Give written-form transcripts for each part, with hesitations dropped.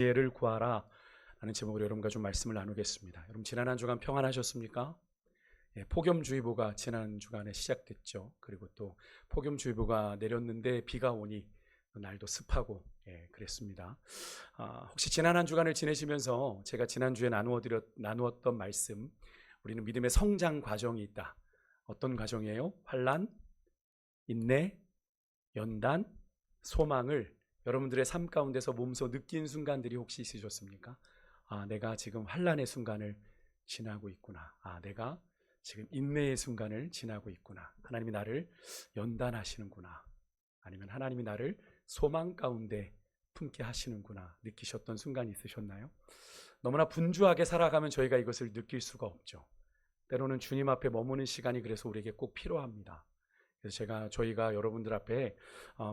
지혜를 구하라 라는 제목으로 여러분과 좀 말씀을 나누겠습니다. 여러분 지난 한 주간 평안하셨습니까? 폭염주의보가 지난 주간에 시작됐죠. 그리고 또 폭염주의보가 내렸는데 비가 오니 날도 습하고 그랬습니다. 혹시 지난 한 주간을 지내시면서 제가 지난주에 나누었던 말씀, 우리는 믿음의 성장 과정이 있다. 어떤 과정이에요? 환난, 인내, 연단, 소망을 여러분들의 삶 가운데서 몸소 느낀 순간들이 혹시 있으셨습니까? 내가 지금 환난의 순간을 지나고 있구나. 내가 지금 인내의 순간을 지나고 있구나. 하나님이 나를 연단하시는구나. 아니면 하나님이 나를 소망 가운데 품게 하시는구나. 느끼셨던 순간이 있으셨나요? 너무나 분주하게 살아가면 저희가 이것을 느낄 수가 없죠. 때로는 주님 앞에 머무는 시간이 그래서 우리에게 꼭 필요합니다. 그래서 저희가 여러분들 앞에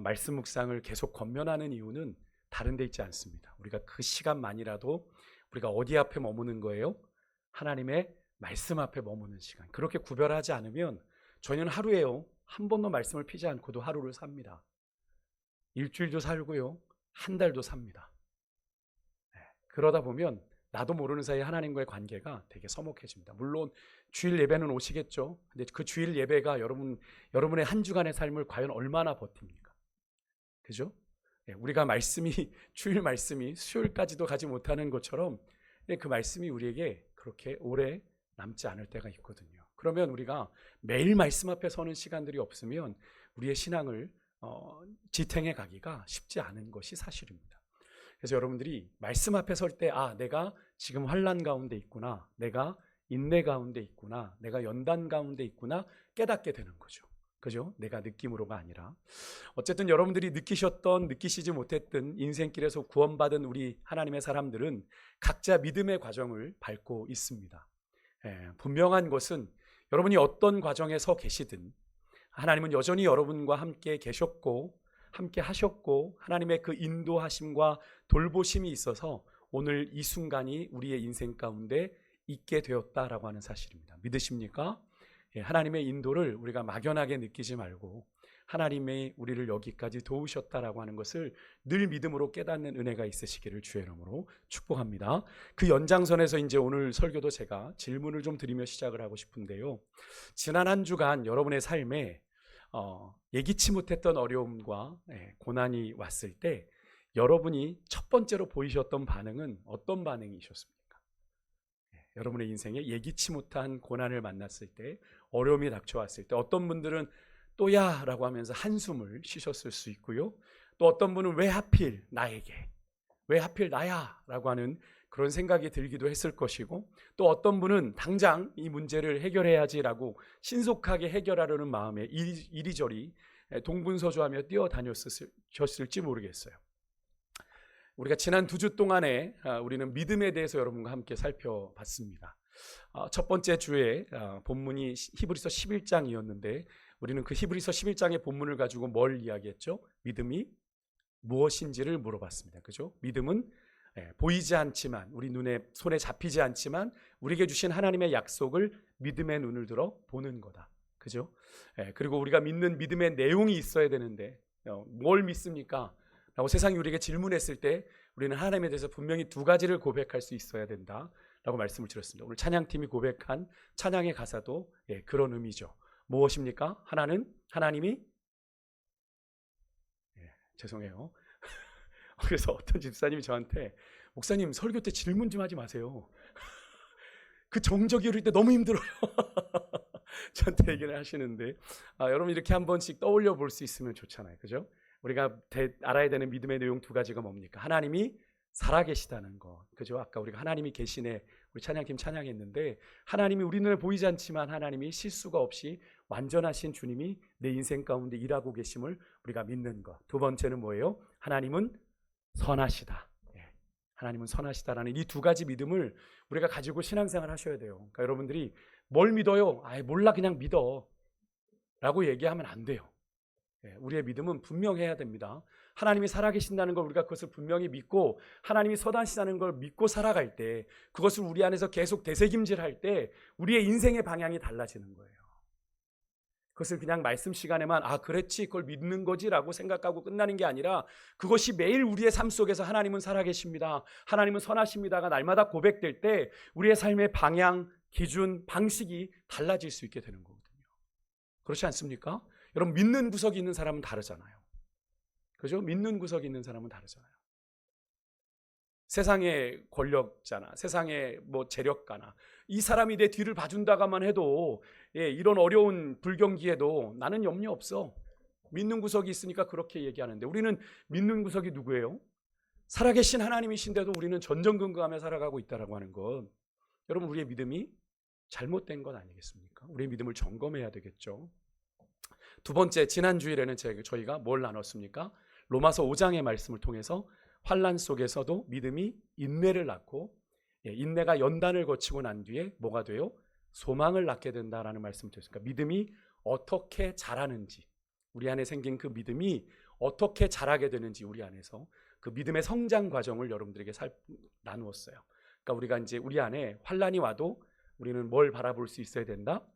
말씀 묵상을 계속 권면하는 이유는 다른 데 있지 않습니다. 우리가 그 시간만이라도 우리가 어디 앞에 머무는 거예요? 하나님의 말씀 앞에 머무는 시간. 그렇게 구별하지 않으면 저희는 하루에요, 한 번도 말씀을 피지 않고도 하루를 삽니다. 일주일도 살고요, 한 달도 삽니다. 그러다 보면 나도 모르는 사이에 하나님과의 관계가 되게 서먹해집니다. 물론 주일 예배는 오시겠죠. 근데 그 주일 예배가 여러분의 한 주간의 삶을 과연 얼마나 버팁니까? 그죠? 우리가 주일 말씀이 수요일까지도 가지 못하는 것처럼 그 말씀이 우리에게 그렇게 오래 남지 않을 때가 있거든요. 그러면 우리가 매일 말씀 앞에 서는 시간들이 없으면 우리의 신앙을 지탱해 가기가 쉽지 않은 것이 사실입니다. 그래서 여러분들이 말씀 앞에 설 때 내가 지금 환난 가운데 있구나, 내가 인내 가운데 있구나, 내가 연단 가운데 있구나 깨닫게 되는 거죠. 그죠? 내가 느낌으로가 아니라. 어쨌든 여러분들이 느끼시지 못했던 인생길에서 구원받은 우리 하나님의 사람들은 각자 믿음의 과정을 밟고 있습니다. 분명한 것은 여러분이 어떤 과정에 서 계시든 하나님은 여전히 여러분과 함께 계셨고 함께 하셨고 하나님의 그 인도하심과 돌보심이 있어서 오늘 이 순간이 우리의 인생 가운데 있게 되었다라고 하는 사실입니다. 믿으십니까? 하나님의 인도를 우리가 막연하게 느끼지 말고 하나님이 우리를 여기까지 도우셨다라고 하는 것을 늘 믿음으로 깨닫는 은혜가 있으시기를 주의 이름으로 축복합니다. 그 연장선에서 이제 오늘 설교도 제가 질문을 좀 드리며 시작을 하고 싶은데요. 지난 한 주간 여러분의 삶에 예기치 못했던 어려움과 고난이 왔을 때 여러분이 첫 번째로 보이셨던 반응은 어떤 반응이셨습니까? 여러분의 인생에 예기치 못한 고난을 만났을 때, 어려움이 닥쳐왔을 때 어떤 분들은 또야 라고 하면서 한숨을 쉬셨을 수 있고요, 또 어떤 분은 왜 하필 나에게, 왜 하필 나야 라고 하는 그런 생각이 들기도 했을 것이고, 또 어떤 분은 당장 이 문제를 해결해야지라고 신속하게 해결하려는 마음에 이리저리 동분서주하며 뛰어다녔을지 모르겠어요. 우리가 지난 2주 동안에 우리는 믿음에 대해서 여러분과 함께 살펴봤습니다. 첫 번째 주에 본문이 히브리서 11장이었는데 우리는 그 히브리서 11장의 본문을 가지고 뭘 이야기했죠? 믿음이 무엇인지를 물어봤습니다. 그죠? 믿음은 보이지 않지만, 우리 손에 잡히지 않지만 우리에게 주신 하나님의 약속을 믿음의 눈을 들어 보는 거다. 그죠? 그리고 우리가 믿는 믿음의 내용이 있어야 되는데 뭘 믿습니까? 라고 세상이 우리에게 질문했을 때 우리는 하나님에 대해서 분명히 2가지를 고백할 수 있어야 된다 라고 말씀을 드렸습니다. 오늘 찬양팀이 고백한 찬양의 가사도 그런 의미죠. 무엇입니까? 하나님이 죄송해요. 그래서 어떤 집사님이 저한테, 목사님 설교 때 질문 좀 하지 마세요. 그 정적이 흐를 때 너무 힘들어요. 저한테 얘기를 하시는데 여러분 이렇게 한 번씩 떠올려 볼 수 있으면 좋잖아요. 그죠? 우리가 알아야 되는 믿음의 내용 2가지가 뭡니까? 하나님이 살아계시다는 것. 그죠? 아까 우리가 하나님이 계시네, 우리 찬양팀 찬양했는데, 하나님이 우리 눈에 보이지 않지만 하나님이 실수가 없이 완전하신 주님이 내 인생 가운데 일하고 계심을 우리가 믿는 것. 2번째는 뭐예요? 하나님은 선하시다. 하나님은 선하시다라는 이 2가지 믿음을 우리가 가지고 신앙생활 하셔야 돼요. 그러니까 여러분들이 뭘 믿어요? 몰라, 그냥 믿어 라고 얘기하면 안 돼요. 우리의 믿음은 분명해야 됩니다. 하나님이 살아계신다는 걸 우리가 그것을 분명히 믿고 하나님이 선하시다는 걸 믿고 살아갈 때, 그것을 우리 안에서 계속 되새김질할 때 우리의 인생의 방향이 달라지는 거예요. 그것을 그냥 말씀 시간에만 그랬지 그걸 믿는 거지라고 생각하고 끝나는 게 아니라 그것이 매일 우리의 삶 속에서 하나님은 살아계십니다, 하나님은 선하십니다가 날마다 고백될 때 우리의 삶의 방향, 기준, 방식이 달라질 수 있게 되는 거거든요. 그렇지 않습니까? 여러분, 믿는 구석이 있는 사람은 다르잖아요. 그죠? 믿는 구석이 있는 사람은 다르잖아요. 세상의 권력자나 세상의 재력가나 이 사람이 내 뒤를 봐준다가만 해도 이런 어려운 불경기에도 나는 염려 없어. 믿는 구석이 있으니까 그렇게 얘기하는데, 우리는 믿는 구석이 누구예요? 살아계신 하나님이신데도 우리는 전전긍긍하며 살아가고 있다라고 하는 것, 여러분, 우리의 믿음이 잘못된 것 아니겠습니까? 우리의 믿음을 점검해야 되겠죠. 두 번째, 지난 주일에는 저희가 뭘 나눴습니까? 로마서 5장의 말씀을 통해서 환난 속에서도 믿음이 인내를 낳고, 인내가 연단을 거치고 난 뒤에 뭐가 돼요? 소망을 낳게 된다라는 말씀을 드렸습니다. 믿음이 어떻게 자라는지, 우리 안에 생긴 그 믿음이 어떻게 자라게 되는지, 우리 안에서 그 믿음의 성장 과정을 여러분들에게 나누었어요. 그러니까 우리가 이제 우리 안에 환난이 와도 우리는 뭘 바라볼 수 있어야 된다?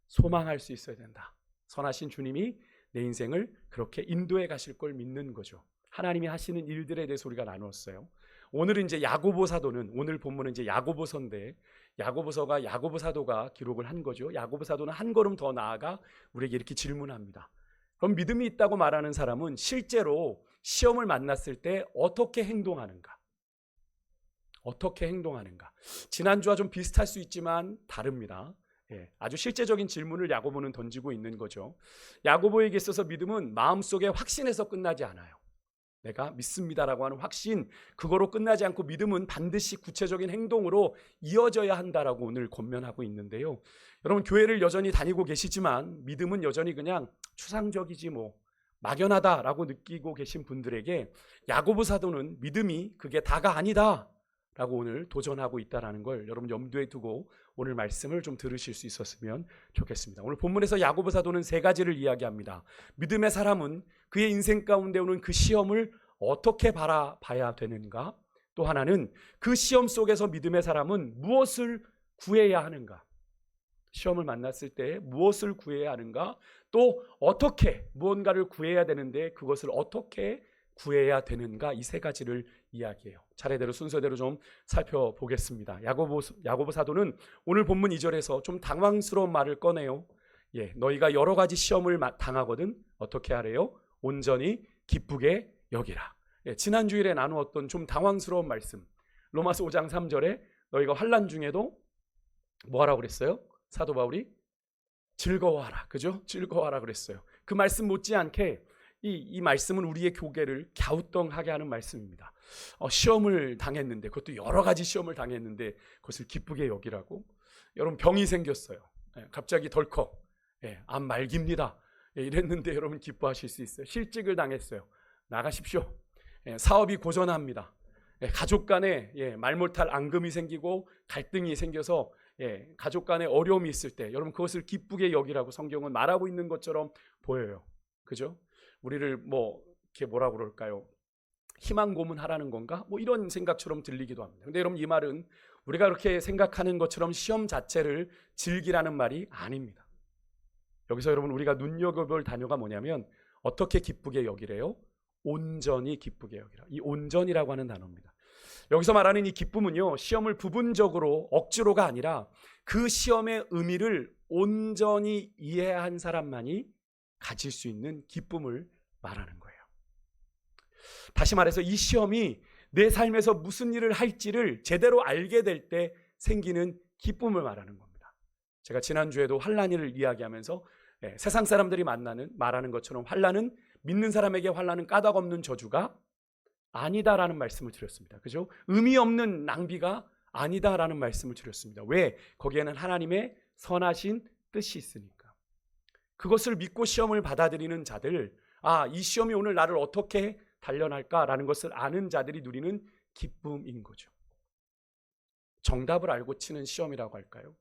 소망할 수 있어야 된다. 선하신 주님이 내 인생을 그렇게 인도해 가실 걸 믿는 거죠. 하나님이 하시는 일들에 대해서 우리가 나누었어요. 오늘은 이제 야고보 사도는, 오늘 본문은 이제 야고보서인데, 야고보 사도가 기록을 한 거죠. 야고보 사도는 한 걸음 더 나아가 우리에게 이렇게 질문합니다. 그럼 믿음이 있다고 말하는 사람은 실제로 시험을 만났을 때 어떻게 행동하는가? 어떻게 행동하는가? 지난주와 좀 비슷할 수 있지만 다릅니다. 아주 실제적인 질문을 야고보는 던지고 있는 거죠. 야고보에게 있어서 믿음은 마음속에 확신에서 끝나지 않아요. 내가 믿습니다라고 하는 확신, 그거로 끝나지 않고 믿음은 반드시 구체적인 행동으로 이어져야 한다라고 오늘 권면하고 있는데요. 여러분, 교회를 여전히 다니고 계시지만 믿음은 여전히 그냥 추상적이지 막연하다라고 느끼고 계신 분들에게 야고보 사도는 믿음이 그게 다가 아니다 라고 오늘 도전하고 있다는 걸 여러분 염두에 두고 오늘 말씀을 좀 들으실 수 있었으면 좋겠습니다. 오늘 본문에서 야고보 사도는 세 가지를 이야기합니다. 믿음의 사람은 그의 인생 가운데 오는 그 시험을 어떻게 바라봐야 되는가? 또 하나는 그 시험 속에서 믿음의 사람은 무엇을 구해야 하는가? 시험을 만났을 때 무엇을 구해야 하는가? 또 어떻게 무언가를 구해야 되는데 그것을 어떻게 구해야 되는가? 이 세 가지를 이야기해요. 차례대로 순서대로 좀 살펴보겠습니다. 야고보 사도는 오늘 본문 2절에서 좀 당황스러운 말을 꺼내요. 너희가 여러 가지 시험을 당하거든 어떻게 하래요? 온전히 기쁘게 여기라. 지난 주일에 나누었던 좀 당황스러운 말씀, 로마서 5장 3절에 너희가 환난 중에도 뭐 하라고 그랬어요? 사도 바울이 즐거워하라, 그죠? 즐거워하라 그랬어요. 그 말씀 못지않게 이 말씀은 우리의 교계를 갸우뚱하게 하는 말씀입니다. 시험을 당했는데, 그것도 여러 가지 시험을 당했는데 그것을 기쁘게 여기라고? 여러분, 병이 생겼어요. 갑자기 덜컥 암 말기입니다. 이랬는데 여러분 기뻐하실 수 있어요. 실직을 당했어요. 나가십시오. 사업이 고전합니다. 가족 간에 말 못할 앙금이 생기고 갈등이 생겨서 가족 간에 어려움이 있을 때 여러분 그것을 기쁘게 여기라고 성경은 말하고 있는 것처럼 보여요. 그죠? 우리를 이렇게 뭐라고 그럴까요? 희망 고문하라는 건가? 이런 생각처럼 들리기도 합니다. 근데 여러분, 이 말은 우리가 그렇게 생각하는 것처럼 시험 자체를 즐기라는 말이 아닙니다. 여기서 여러분 우리가 눈여겨볼 단어가 뭐냐면 어떻게 기쁘게 여기래요? 온전히 기쁘게 여기라. 이 온전이라고 하는 단어입니다. 여기서 말하는 이 기쁨은요, 시험을 부분적으로 억지로가 아니라 그 시험의 의미를 온전히 이해한 사람만이 가질 수 있는 기쁨을 말하는 거예요. 다시 말해서 이 시험이 내 삶에서 무슨 일을 할지를 제대로 알게 될 때 생기는 기쁨을 말하는 겁니다. 제가 지난주에도 환난을 이야기하면서 세상 사람들이 말하는 것처럼 환난은, 믿는 사람에게 환난은 까닭없는 저주가 아니다라는 말씀을 드렸습니다. 그죠? 의미 없는 낭비가 아니다라는 말씀을 드렸습니다. 왜? 거기에는 하나님의 선하신 뜻이 있으니까. 그것을 믿고 시험을 받아들이는 자들, 이 시험이 오늘 나를 어떻게 단련할까라는 것을 아는 자들이 누리는 기쁨인 거죠. 정답을 알고 치는 시험이라고 할까요?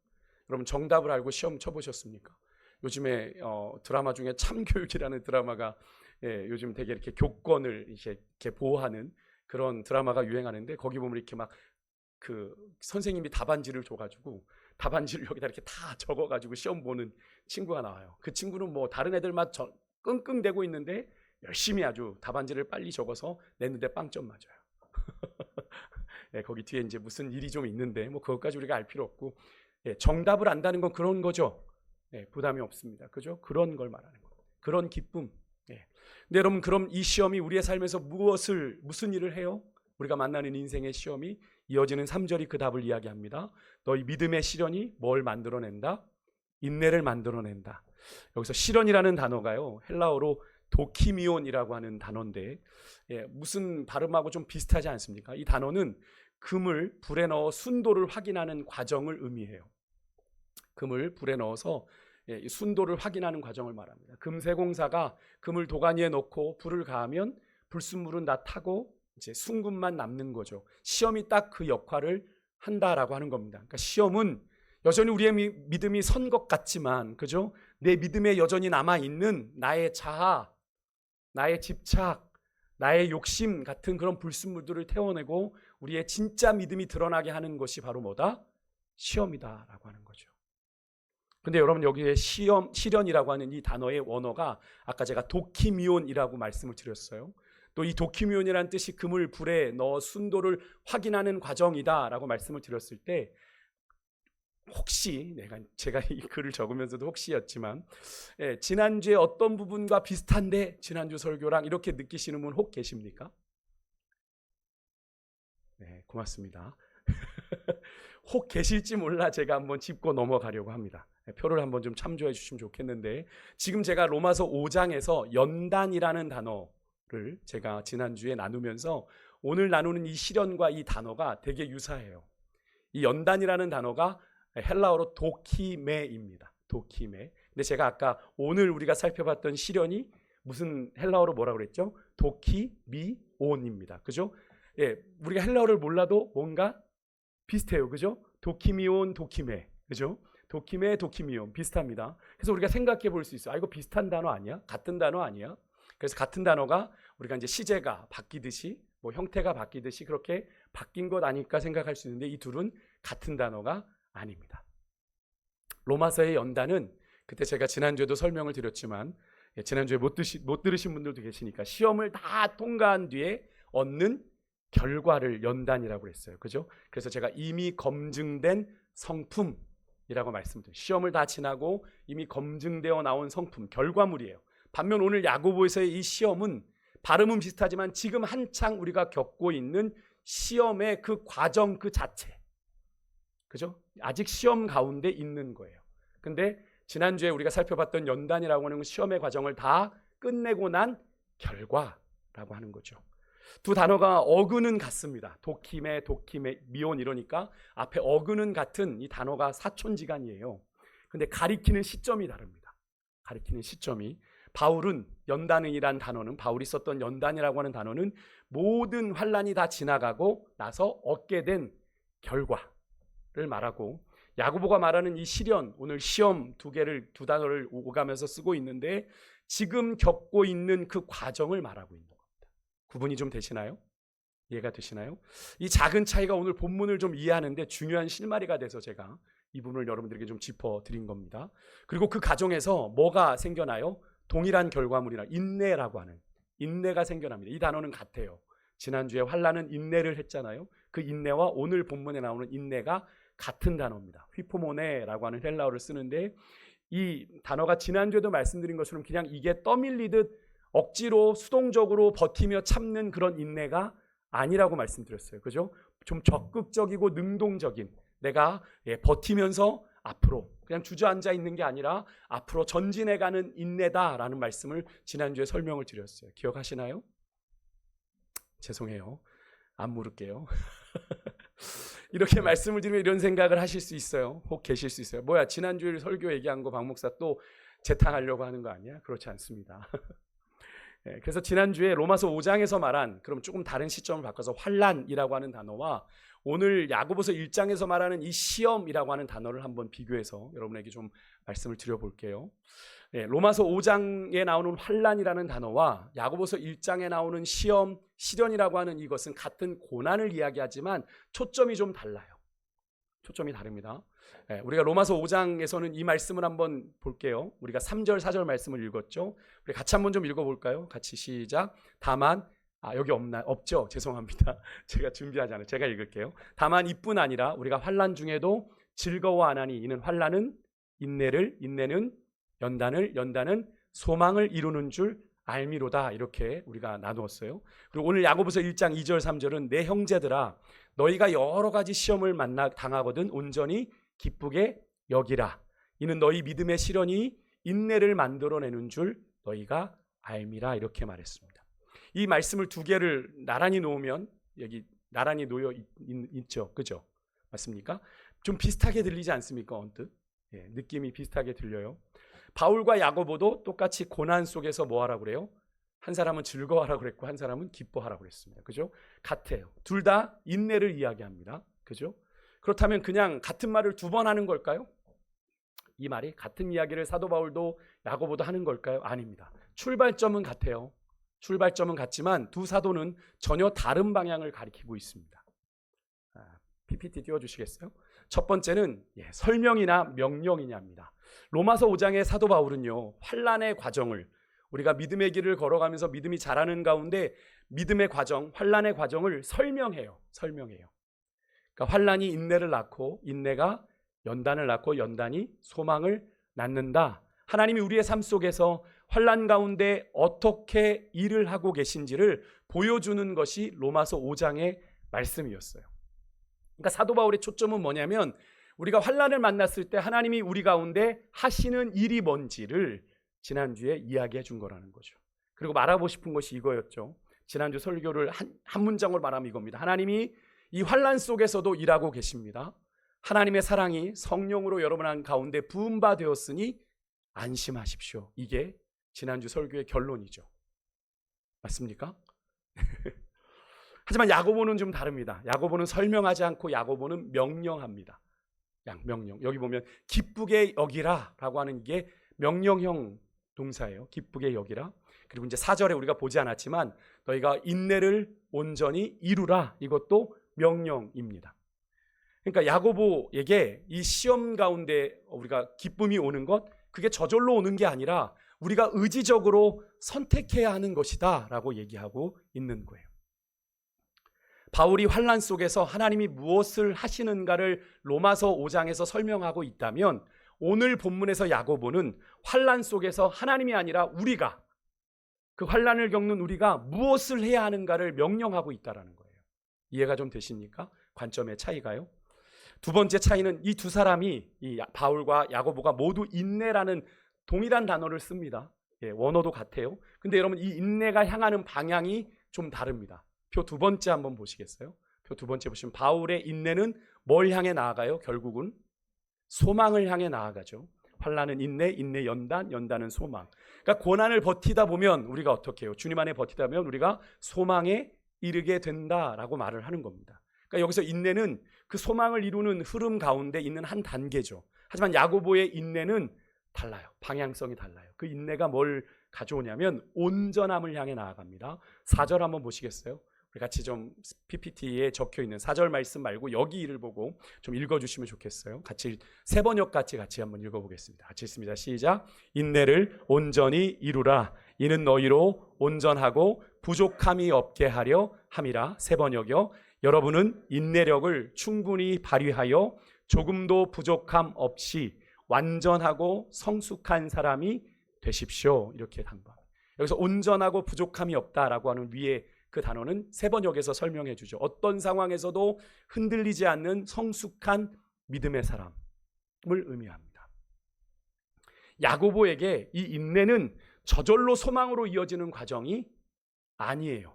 여러분, 정답을 알고 시험 쳐보셨습니까? 요즘에 드라마 중에 참교육이라는 드라마가 요즘 되게 이렇게 교권을 이렇게 보호하는 그런 드라마가 유행하는데, 거기 보면 이렇게 막 그 선생님이 답안지를 줘가지고 답안지를 여기다 이렇게 다 적어가지고 시험 보는 친구가 나와요. 그 친구는 뭐 다른 애들만 끙끙대고 있는데 열심히 아주 답안지를 빨리 적어서 냈는데 빵점 맞아요. 예, 거기 뒤에 이제 무슨 일이 좀 있는데 뭐 그것까지 우리가 알 필요 없고, 예, 정답을 안다는 건 그런 거죠. 예, 부담이 없습니다. 그죠? 그런 걸 말하는 거. 그런 기쁨. 예. 근데 여러분, 그럼 이 시험이 우리의 삶에서 무슨 일을 해요? 우리가 만나는 인생의 시험이 이어지는 3절이 그 답을 이야기합니다. 너희 믿음의 시련이 뭘 만들어낸다? 인내를 만들어낸다. 여기서 시련이라는 단어가요, 헬라어로 도키미온이라고 하는 단어인데, 예, 무슨 발음하고 좀 비슷하지 않습니까? 이 단어는 금을 불에 넣어 순도를 확인하는 과정을 의미해요. 금을 불에 넣어서, 예, 순도를 확인하는 과정을 말합니다. 금세공사가 금을 도가니에 넣고 불을 가하면 불순물은 다 타고 이제 순금만 남는 거죠. 시험이 딱 그 역할을 한다라고 하는 겁니다. 그러니까 시험은 여전히 우리의 믿음이 선 것 같지만, 그죠? 내 믿음에 여전히 남아 있는 나의 자아, 나의 집착, 나의 욕심 같은 그런 불순물들을 태워내고 우리의 진짜 믿음이 드러나게 하는 것이 바로 뭐다? 시험이다라고 하는 거죠. 근데 여러분, 여기에 시련이라고 하는 이 단어의 원어가 아까 제가 도키미온이라고 말씀을 드렸어요. 또 이 도키미온이라는 뜻이 금을 불에 넣어 순도를 확인하는 과정이다라고 말씀을 드렸을 때, 혹시 제가 이 글을 적으면서도 혹시였지만, 예, 지난주에 어떤 부분과 비슷한데 지난주 설교랑 이렇게 느끼시는 분 혹 계십니까? 네, 고맙습니다. 혹 계실지 몰라 제가 한번 짚고 넘어가려고 합니다. 표를 한번 좀 참조해 주시면 좋겠는데, 지금 제가 로마서 5장에서 연단이라는 단어를 제가 지난주에 나누면서 오늘 나누는 이 시련과 이 단어가 되게 유사해요. 이 연단이라는 단어가 헬라어로 도키메입니다. 도키메. 근데 제가 아까 오늘 우리가 살펴봤던 시련이 무슨 헬라어로 뭐라고 그랬죠? 도키미온입니다. 그죠? 예, 우리가 헬라어를 몰라도 뭔가 비슷해요. 그죠? 도키미온, 도키메. 그죠? 도키메, 도키미온 비슷합니다. 그래서 우리가 생각해 볼 수 있어요. 아, 이거 비슷한 단어 아니야? 같은 단어 아니야? 그래서 같은 단어가 우리가 이제 시제가 바뀌듯이, 뭐 형태가 바뀌듯이 그렇게 바뀐 것 아닐까 생각할 수 있는데, 이 둘은 같은 단어가 아닙니다. 로마서의 연단은 그때 제가 지난주에도 설명을 드렸지만, 지난주에 못 들으신 분들도 계시니까, 시험을 다 통과한 뒤에 얻는 결과를 연단이라고 했어요. 그죠? 그래서 제가 이미 검증된 성품이라고 말씀드려요. 시험을 다 지나고 이미 검증되어 나온 성품, 결과물이에요. 반면 오늘 야고보에서의 이 시험은 발음은 비슷하지만 지금 한창 우리가 겪고 있는 시험의 그 과정 그 자체, 그죠? 아직 시험 가운데 있는 거예요. 근데 지난주에 우리가 살펴봤던 연단이라고 하는 시험의 과정을 다 끝내고 난 결과라고 하는 거죠. 두 단어가 어근은 같습니다. 도키메, 미온 이러니까 앞에 어근은 같은 이 단어가 사촌지간이에요. 근데 가리키는 시점이 다릅니다. 가리키는 시점이, 바울은 연단이란 단어는, 바울이 썼던 연단이라고 하는 단어는 모든 환란이 다 지나가고 나서 얻게 된 결과를 말하고, 야고보가 말하는 이 시련, 오늘 시험 두 단어를 오가면서 쓰고 있는데 지금 겪고 있는 그 과정을 말하고 있는 겁니다. 구분이 좀 되시나요? 이해가 되시나요? 이 작은 차이가 오늘 본문을 좀 이해하는데 중요한 실마리가 돼서 제가 이 부분을 여러분들에게 좀 짚어드린 겁니다. 그리고 그 과정에서 뭐가 생겨나요? 동일한 결과물이나 인내라고 하는, 인내가 생겨납니다. 이 단어는 같아요. 지난주에 환난은 인내를 했잖아요. 그 인내와 오늘 본문에 나오는 인내가 같은 단어입니다. 휘포모네라고 하는 헬라어를 쓰는데, 이 단어가 지난주에도 말씀드린 것처럼 그냥 이게 떠밀리듯 억지로 수동적으로 버티며 참는 그런 인내가 아니라고 말씀드렸어요. 그죠? 좀 적극적이고 능동적인, 내가 버티면서 앞으로 그냥 주저앉아 있는 게 아니라 앞으로 전진해가는 인내다라는 말씀을 지난주에 설명을 드렸어요. 기억하시나요? 죄송해요. 안 물을게요. 이렇게 말씀을 드리면 이런 생각을 하실 수 있어요. 혹 계실 수 있어요. 뭐야, 지난주에 설교 얘기한 거 박 목사 또 재탕하려고 하는 거 아니야? 그렇지 않습니다. 그래서 지난주에 로마서 5장에서 말한, 그럼 조금 다른 시점을 바꿔서 환난이라고 하는 단어와 오늘 야고보서 1장에서 말하는 이 시험이라고 하는 단어를 한번 비교해서 여러분에게 좀 말씀을 드려볼게요. 로마서 5장에 나오는 환난이라는 단어와 야고보서 1장에 나오는 시험, 시련이라고 하는 이것은 같은 고난을 이야기하지만 초점이 좀 달라요. 초점이 다릅니다. 우리가 로마서 5장에서는 이 말씀을 한번 볼게요. 우리가 3절, 4절 말씀을 읽었죠. 우리 같이 한번 좀 읽어볼까요? 같이 시작. 다만 여기 없죠? 죄송합니다. 제가 준비하지 않아요. 제가 읽을게요. 다만 이뿐 아니라 우리가 환난 중에도 즐거워 안 하니 이는 환난은 인내를, 인내는 연단을, 연단은 소망을 이루는 줄 알미로다. 이렇게 우리가 나누었어요. 그리고 오늘 야고보서 1장 2절 3절은 내 형제들아 너희가 여러 가지 시험을 당하거든 온전히 기쁘게 여기라. 이는 너희 믿음의 시련이 인내를 만들어내는 줄 너희가 알미라. 이렇게 말했습니다. 이 말씀을 두 개를 나란히 놓으면 여기 나란히 놓여 있죠. 그죠? 맞습니까? 좀 비슷하게 들리지 않습니까? 언뜻 느낌이 비슷하게 들려요. 바울과 야고보도 똑같이 고난 속에서 뭐 하라고 그래요? 한 사람은 즐거워하라고 그랬고 한 사람은 기뻐하라고 그랬습니다. 그죠? 같아요. 둘 다 인내를 이야기합니다. 그죠? 그렇다면 그냥 같은 말을 두 번 하는 걸까요? 이 말이 같은 이야기를 사도 바울도 야고보도 하는 걸까요? 아닙니다. 출발점은 같아요. 출발점은 같지만 두 사도는 전혀 다른 방향을 가리키고 있습니다. PPT 띄워주시겠어요? 첫 번째는 설명이나 명령이냐입니다. 로마서 5장의 사도 바울은요, 환난의 과정을 우리가 믿음의 길을 걸어가면서 믿음이 자라는 가운데 믿음의 과정, 환난의 과정을 설명해요. 그러니까 환난이 인내를 낳고 인내가 연단을 낳고 연단이 소망을 낳는다. 하나님이 우리의 삶 속에서 환난 가운데 어떻게 일을 하고 계신지를 보여주는 것이 로마서 5장의 말씀이었어요. 그러니까 사도 바울의 초점은 뭐냐면 우리가 환난을 만났을 때 하나님이 우리 가운데 하시는 일이 뭔지를 지난주에 이야기해 준 거라는 거죠. 그리고 말하고 싶은 것이 이거였죠. 지난주 설교를 한 문장으로 말하면 이겁니다. 하나님이 이 환난 속에서도 일하고 계십니다. 하나님의 사랑이 성령으로 여러분 가운데 부음바 되었으니 안심하십시오. 이게 지난주 설교의 결론이죠. 맞습니까? 하지만 야고보는 좀 다릅니다. 야고보는 설명하지 않고 야고보는 명령합니다. 명령. 여기 보면 기쁘게 여기라 라고 하는 이게 명령형 동사예요. 기쁘게 여기라. 그리고 이제 4절에 우리가 보지 않았지만 너희가 인내를 온전히 이루라. 이것도 명령입니다. 그러니까 야고보에게 이 시험 가운데 우리가 기쁨이 오는 것, 그게 저절로 오는 게 아니라 우리가 의지적으로 선택해야 하는 것이다 라고 얘기하고 있는 거예요. 바울이 환난 속에서 하나님이 무엇을 하시는가를 로마서 5장에서 설명하고 있다면 오늘 본문에서 야고보는 환난 속에서 하나님이 아니라 우리가 그 환난을 겪는 우리가 무엇을 해야 하는가를 명령하고 있다는 거예요. 이해가 좀 되십니까? 관점의 차이가요. 두 번째 차이는 이 두 사람이 이 바울과 야고보가 모두 인내라는 동일한 단어를 씁니다. 원어도 같아요. 근데 여러분 이 인내가 향하는 방향이 좀 다릅니다. 표 두 번째 한번 보시겠어요? 표 두 번째 보시면 바울의 인내는 뭘 향해 나아가요? 결국은 소망을 향해 나아가죠. 환난은 인내, 인내 연단, 연단은 소망. 그러니까 고난을 버티다 보면 우리가 어떻게 해요? 주님 안에 버티다 보면 우리가 소망에 이르게 된다라고 말을 하는 겁니다. 그러니까 여기서 인내는 그 소망을 이루는 흐름 가운데 있는 한 단계죠. 하지만 야고보의 인내는 달라요. 방향성이 달라요. 그 인내가 뭘 가져오냐면 온전함을 향해 나아갑니다. 4절 한번 보시겠어요? 우리 같이 좀 PPT에 적혀있는 4절 말씀 말고 여기 일을 보고 좀 읽어주시면 좋겠어요. 같이 세 번역 같이 한번 읽어보겠습니다. 같이 읽습니다. 시작. 인내를 온전히 이루라. 이는 너희로 온전하고 부족함이 없게 하려 함이라. 세 번역이요. 여러분은 인내력을 충분히 발휘하여 조금도 부족함 없이 완전하고 성숙한 사람이 되십시오. 이렇게 당부합니다. 여기서 온전하고 부족함이 없다라고 하는 위에 그 단어는 세 번역에서 설명해 주죠. 어떤 상황에서도 흔들리지 않는 성숙한 믿음의 사람을 의미합니다. 야고보에게 이 인내는 저절로 소망으로 이어지는 과정이 아니에요.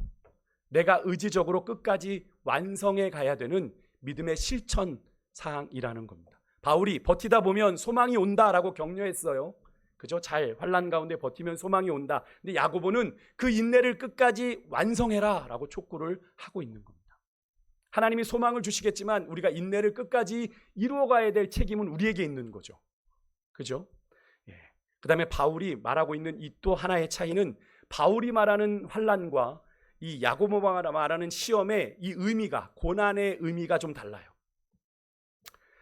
내가 의지적으로 끝까지 완성해 가야 되는 믿음의 실천 사항이라는 겁니다. 바울이 버티다 보면 소망이 온다라고 격려했어요. 그죠? 잘 환난 가운데 버티면 소망이 온다. 근데 야고보는 그 인내를 끝까지 완성해라 라고 촉구를 하고 있는 겁니다. 하나님이 소망을 주시겠지만 우리가 인내를 끝까지 이루어가야 될 책임은 우리에게 있는 거죠. 그죠? 그 다음에 바울이 말하고 있는 이 또 하나의 차이는 바울이 말하는 환난과 이 야고보가 말하는 시험의 이 의미가, 고난의 의미가 좀 달라요.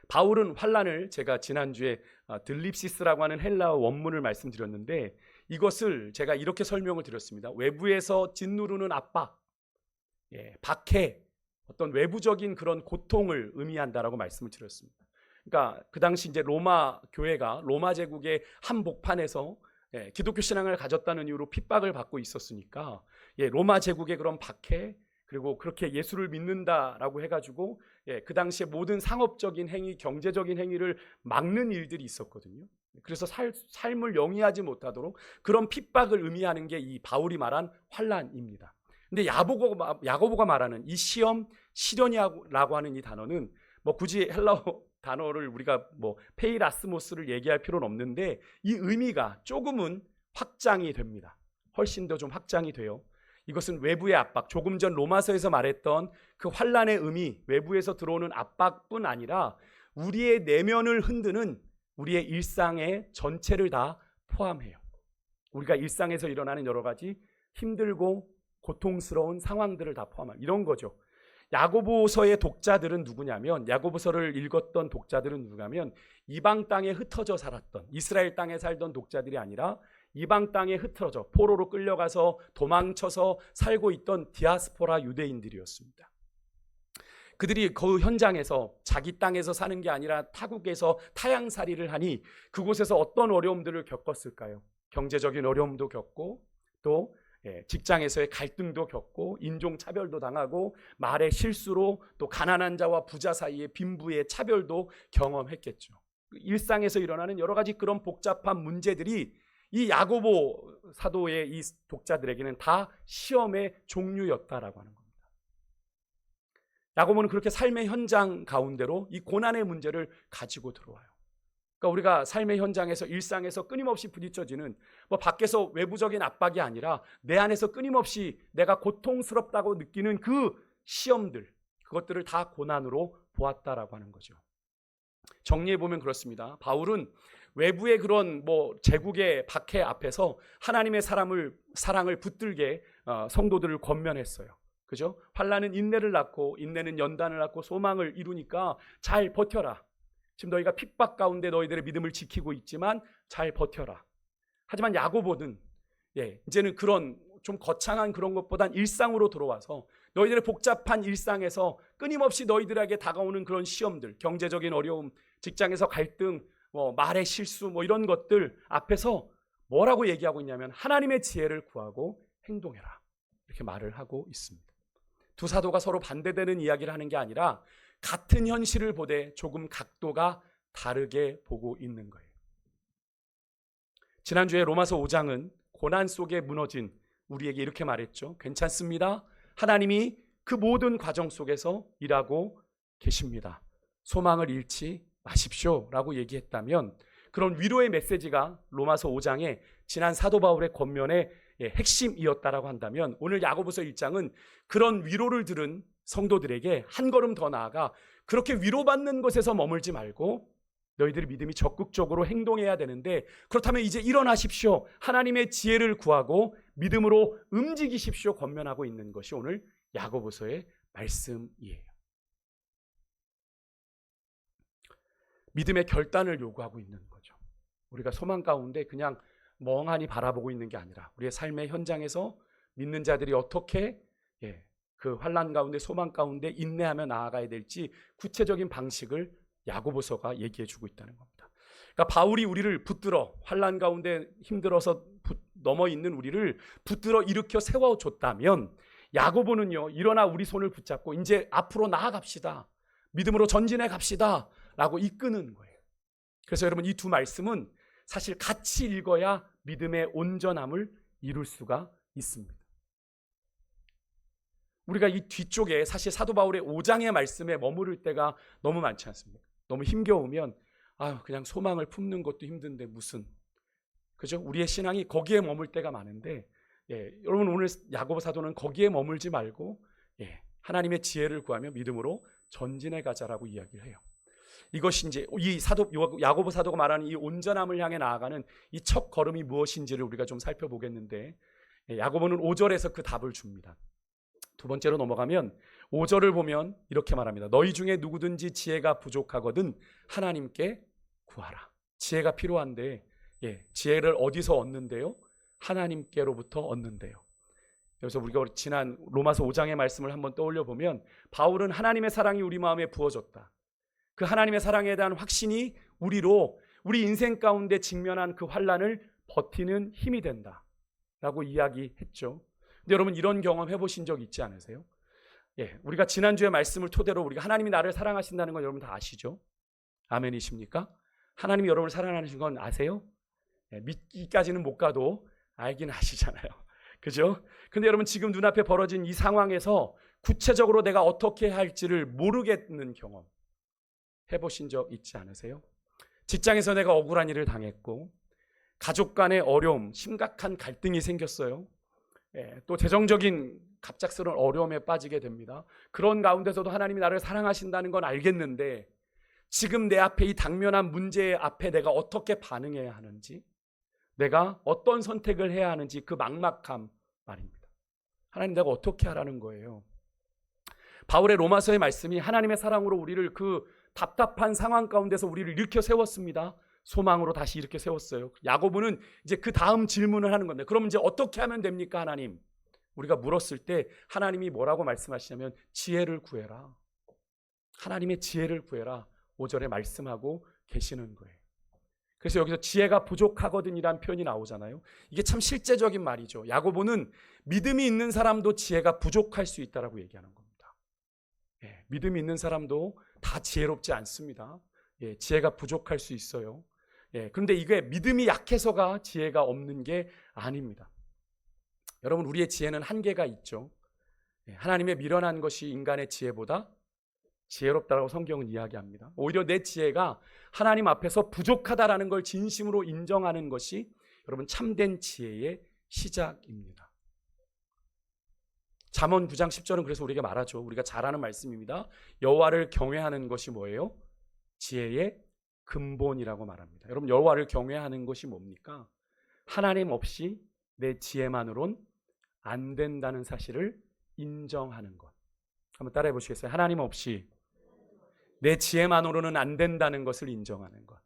바울은 환난을 제가 지난주에 들립시스라고 하는 헬라어 원문을 말씀드렸는데 이것을 제가 이렇게 설명을 드렸습니다. 외부에서 짓누르는 압박, 박해, 어떤 외부적인 그런 고통을 의미한다라고 말씀을 드렸습니다. 그러니까 그 당시 이제 로마 교회가 로마 제국의 한복판에서 기독교 신앙을 가졌다는 이유로 핍박을 받고 있었으니까 로마 제국의 그런 박해, 그리고 그렇게 예수를 믿는다라고 해가지고 그 당시에 모든 상업적인 행위, 경제적인 행위를 막는 일들이 있었거든요. 그래서 삶을 영위하지 못하도록 그런 핍박을 의미하는 게 이 바울이 말한 환난입니다. 근데 야고보가 말하는 이 시험, 시련이라고 하는 이 단어는 뭐 굳이 헬라어 단어를 우리가 뭐 페이라스모스를 얘기할 필요는 없는데 이 의미가 조금은 확장이 됩니다. 훨씬 더 좀 확장이 돼요. 이것은 외부의 압박, 조금 전 로마서에서 말했던 그 환난의 의미, 외부에서 들어오는 압박뿐 아니라 우리의 내면을 흔드는 우리의 일상의 전체를 다 포함해요. 우리가 일상에서 일어나는 여러 가지 힘들고 고통스러운 상황들을 다 포함한 이런 거죠. 야고보서의 독자들은 누구냐면, 야고보서를 읽었던 독자들은 누구냐면 이방 땅에 흩어져 살았던, 이스라엘 땅에 살던 독자들이 아니라 이방 땅에 흩어져 포로로 끌려가서 도망쳐서 살고 있던 디아스포라 유대인들이었습니다. 그들이 그 현장에서 자기 땅에서 사는 게 아니라 타국에서 타향살이를 하니 그곳에서 어떤 어려움들을 겪었을까요? 경제적인 어려움도 겪고 또 직장에서의 갈등도 겪고 인종차별도 당하고 말의 실수로 또 가난한 자와 부자 사이의 빈부의 차별도 경험했겠죠. 일상에서 일어나는 여러 가지 그런 복잡한 문제들이 이 야고보 사도의 이 독자들에게는 다 시험의 종류였다라고 하는 겁니다. 야고보는 그렇게 삶의 현장 가운데로 이 고난의 문제를 가지고 들어와요. 그러니까 우리가 삶의 현장에서 일상에서 끊임없이 부딪혀지는 뭐 밖에서 외부적인 압박이 아니라 내 안에서 끊임없이 내가 고통스럽다고 느끼는 그 시험들, 그것들을 다 고난으로 보았다라고 하는 거죠. 정리해 보면 그렇습니다. 바울은 외부의 그런 뭐 제국의 박해 앞에서 하나님의 사랑을 붙들게 성도들을 권면했어요. 그죠? 환난은 인내를 낳고 인내는 연단을 낳고 소망을 이루니까 잘 버텨라. 지금 너희가 핍박 가운데 너희들의 믿음을 지키고 있지만 잘 버텨라. 하지만 야고보는 이제는 그런 좀 거창한 그런 것보단 일상으로 들어와서 너희들의 복잡한 일상에서 끊임없이 너희들에게 다가오는 그런 시험들, 경제적인 어려움, 직장에서 갈등, 말의 실수 이런 것들 앞에서 뭐라고 얘기하고 있냐면 하나님의 지혜를 구하고 행동해라. 이렇게 말을 하고 있습니다. 두 사도가 서로 반대되는 이야기를 하는 게 아니라 같은 현실을 보되 조금 각도가 다르게 보고 있는 거예요. 지난주에 로마서 5장은 고난 속에 무너진 우리에게 이렇게 말했죠. 괜찮습니다. 하나님이 그 모든 과정 속에서 일하고 계십니다. 소망을 잃지 마십시오 라고 얘기했다면 그런 위로의 메시지가 로마서 5장에 지난 사도 바울의 권면의 핵심이었다라고 한다면 오늘 야고보서 1장은 그런 위로를 들은 성도들에게 한 걸음 더 나아가 그렇게 위로받는 곳에서 머물지 말고 너희들의 믿음이 적극적으로 행동해야 되는데 그렇다면 이제 일어나십시오. 하나님의 지혜를 구하고 믿음으로 움직이십시오. 권면하고 있는 것이 오늘 야고보서의 말씀이에요. 믿음의 결단을 요구하고 있는 거죠. 우리가 소망 가운데 그냥 멍하니 바라보고 있는 게 아니라 우리의 삶의 현장에서 믿는 자들이 어떻게 그 환난 가운데 소망 가운데 인내하며 나아가야 될지 구체적인 방식을 야고보서가 얘기해 주고 있다는 겁니다. 그러니까 바울이 우리를 붙들어 환난 가운데 힘들어서 넘어 있는 우리를 붙들어 일으켜 세워줬다면 야고보는요 일어나 우리 손을 붙잡고 이제 앞으로 나아갑시다. 믿음으로 전진해 갑시다 라고 이끄는 거예요. 그래서 여러분 이 두 말씀은 사실 같이 읽어야 믿음의 온전함을 이룰 수가 있습니다. 우리가 이 뒤쪽에 사실 사도 바울의 5장의 말씀에 머무를 때가 너무 많지 않습니까? 너무 힘겨우면 그냥 소망을 품는 것도 힘든데 무슨 그죠? 우리의 신앙이 거기에 머물 때가 많은데 여러분 오늘 야고보 사도는 거기에 머물지 말고 하나님의 지혜를 구하며 믿음으로 전진해 가자라고 이야기를 해요. 이것이 이제 이 야고보 사도가 말하는 이 온전함을 향해 나아가는 이 첫 걸음이 무엇인지를 우리가 좀 살펴보겠는데 야고보는 5절에서 그 답을 줍니다. 두 번째로 넘어가면 5절을 보면 이렇게 말합니다. 너희 중에 누구든지 지혜가 부족하거든 하나님께 구하라. 지혜가 필요한데 지혜를 어디서 얻는데요? 하나님께로부터 얻는데요. 그래서 우리가 지난 로마서 5장의 말씀을 한번 떠올려 보면 바울은 하나님의 사랑이 우리 마음에 부어졌다. 그 하나님의 사랑에 대한 확신이 우리 인생 가운데 직면한 그 환난을 버티는 힘이 된다 라고 이야기했죠. 근데 여러분 이런 경험 해보신 적 있지 않으세요? 우리가 지난주의 말씀을 토대로 우리가 하나님이 나를 사랑하신다는 건 여러분 다 아시죠? 아멘이십니까? 하나님이 여러분을 사랑하시는 건 아세요? 믿기까지는 못 가도 알긴 아시잖아요. 그죠? 근데 여러분 지금 눈앞에 벌어진 이 상황에서 구체적으로 내가 어떻게 할지를 모르겠는 경험 해보신 적 있지 않으세요? 직장에서 내가 억울한 일을 당했고 가족 간의 어려움, 심각한 갈등이 생겼어요. 또 재정적인 갑작스러운 어려움에 빠지게 됩니다. 그런 가운데서도 하나님이 나를 사랑하신다는 건 알겠는데 지금 내 앞에 이 당면한 문제 앞에 내가 어떻게 반응해야 하는지, 내가 어떤 선택을 해야 하는지 그 막막함 말입니다. 하나님 내가 어떻게 하라는 거예요? 바울의 로마서의 말씀이 하나님의 사랑으로 우리를 그 답답한 상황 가운데서 우리를 일으켜 세웠습니다. 소망으로 다시 이렇게 세웠어요. 야고보는 이제 그 다음 질문을 하는 건데 그럼 이제 어떻게 하면 됩니까 하나님? 우리가 물었을 때 하나님이 뭐라고 말씀하시냐면 지혜를 구해라. 하나님의 지혜를 구해라. 5절에 말씀하고 계시는 거예요. 그래서 여기서 지혜가 부족하거든이란 표현이 나오잖아요. 이게 참 실제적인 말이죠. 야고보는 믿음이 있는 사람도 지혜가 부족할 수 있다라고 얘기하는 겁니다. 믿음이 있는 사람도 다 지혜롭지 않습니다. 지혜가 부족할 수 있어요. 그런데 이게 믿음이 약해서가 지혜가 없는 게 아닙니다. 여러분 우리의 지혜는 한계가 있죠. 하나님의 미련한 것이 인간의 지혜보다 지혜롭다라고 성경은 이야기합니다. 오히려 내 지혜가 하나님 앞에서 부족하다라는 걸 진심으로 인정하는 것이 여러분 참된 지혜의 시작입니다. 잠언 9장 10절은 그래서 우리에게 말하죠. 우리가 잘 아는 말씀입니다. 여호와를 경외하는 것이 뭐예요? 지혜의 근본이라고 말합니다. 여러분 여호와를 경외하는 것이 뭡니까? 하나님 없이 내 지혜만으론 안 된다는 사실을 인정하는 것. 한번 따라해 보시겠어요? 하나님 없이 내 지혜만으로는 안 된다는 것을 인정하는 것.